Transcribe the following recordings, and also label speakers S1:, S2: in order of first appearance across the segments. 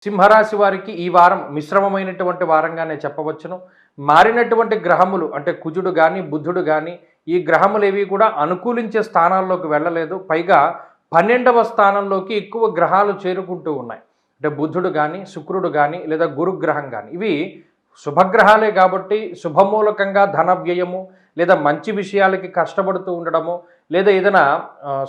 S1: సింహరాశి వారికి ఈ వారం మిశ్రమమైనటువంటి వారంగానే చెప్పవచ్చును. మారినటువంటి గ్రహములు అంటే కుజుడు గాని, బుధుడు గాని ఈ గ్రహములేవి కూడా అనుకూలించే స్థానాల్లోకి వెళ్ళలేదు. పైగా 12వ స్థానంలోకి ఎక్కువ గ్రహాలు చేరుకుంటూ ఉన్నాయి. అంటే బుధుడు గాని, శుక్రుడు గాని లేదా గురుగ్రహం గాని ఇవి శుభగ్రహాలే కాబట్టి శుభమూలకంగా ధన వ్యయము లేదా మంచి విషయాలకి కష్టపడుతూ ఉండడము లేదా ఏదైనా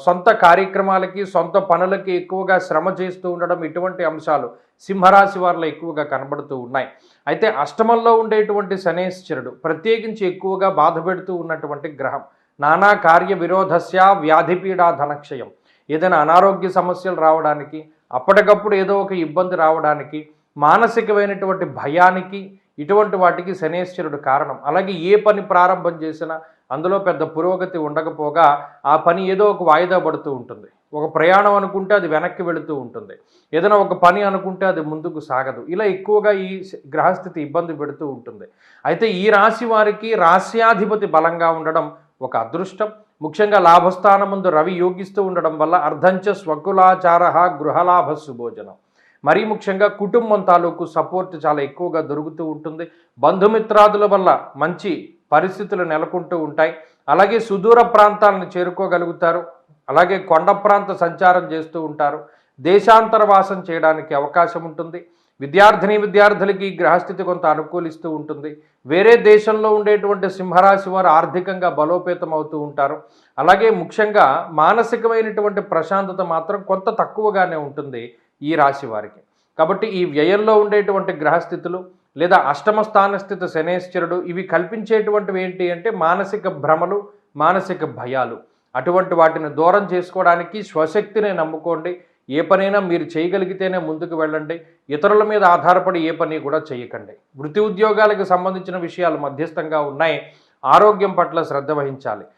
S1: సొంత కార్యక్రమాలకి సొంత పనులకి ఎక్కువగా శ్రమ చేస్తూ ఉండడం ఇటువంటి అంశాలు సింహరాశి వారిలో ఎక్కువగా కనబడుతూ ఉన్నాయి. అయితే అష్టమంలో ఉండేటువంటి శనేశ్వరుడు ప్రత్యేకించి ఎక్కువగా బాధ పెడుతూ ఉన్నటువంటి గ్రహం. నానా కార్య విరోధస్య వ్యాధిపీడా ధనక్షయం. ఏదైనా అనారోగ్య సమస్యలు రావడానికి అప్పటికప్పుడు ఏదో ఒక ఇబ్బంది రావడానికి మానసికమైనటువంటి భయానికి ఇటువంటి వాటికి శనేశ్వరుడు కారణం. అలాగే ఏ పని ప్రారంభం చేసినా అందులో పెద్ద పురోగతి ఉండకపోగా ఆ పని ఏదో ఒక వాయిదా పడుతూ ఉంటుంది. ఒక ప్రయాణం అనుకుంటే అది వెనక్కి వెళుతూ ఉంటుంది. ఏదైనా ఒక పని అనుకుంటే అది ముందుకు సాగదు. ఇలా ఎక్కువగా ఈ గ్రహస్థితి ఇబ్బంది పెడుతూ ఉంటుంది. అయితే ఈ రాశి వారికి రాశ్యాధిపతి బలంగా ఉండడం ఒక అదృష్టం. ముఖ్యంగా లాభస్థానం ముందు రవి యోగిస్తూ ఉండడం వల్ల అర్ధంచ స్వకులాచార గృహలాభ సుభోజనం. మరీ ముఖ్యంగా కుటుంబం తాలూకు సపోర్ట్ చాలా ఎక్కువగా దొరుకుతూ ఉంటుంది. బంధుమిత్రాదుల వల్ల మంచి పరిస్థితులు నెలకొంటూ ఉంటాయి. అలాగే సుదూర ప్రాంతాలను చేరుకోగలుగుతారు. అలాగే కొండ ప్రాంత సంచారం చేస్తూ ఉంటారు. దేశాంతర వాసం చేయడానికి అవకాశం ఉంటుంది. విద్యార్థులకి గ్రహస్థితి కొంత అనుకూలిస్తూ ఉంటుంది. వేరే దేశంలో ఉండేటువంటి సింహరాశి వారు ఆర్థికంగా బలోపేతం అవుతూ ఉంటారు. అలాగే ముఖ్యంగా మానసికమైనటువంటి ప్రశాంతత మాత్రం కొంత తక్కువగానే ఉంటుంది ఈ రాశి వారికి. కాబట్టి ఈ వ్యయంలో ఉండేటువంటి గ్రహస్థితులు లేదా అష్టమ స్థానస్థిత శనేశ్వరుడు ఇవి కల్పించేటువంటివి ఏంటి అంటే మానసిక భ్రమలు, మానసిక భయాలు. అటువంటి వాటిని దూరం చేసుకోవడానికి స్వశక్తిని నమ్ముకోండి. ఏ పనైనా మీరు చేయగలిగితేనే ముందుకు వెళ్ళండి. ఇతరుల మీద ఆధారపడి ఏ పని కూడా చేయకండి. వృత్తి ఉద్యోగాలకు సంబంధించిన విషయాలు మధ్యస్థంగా ఉన్నాయి. ఆరోగ్యం పట్ల శ్రద్ధ వహించాలి.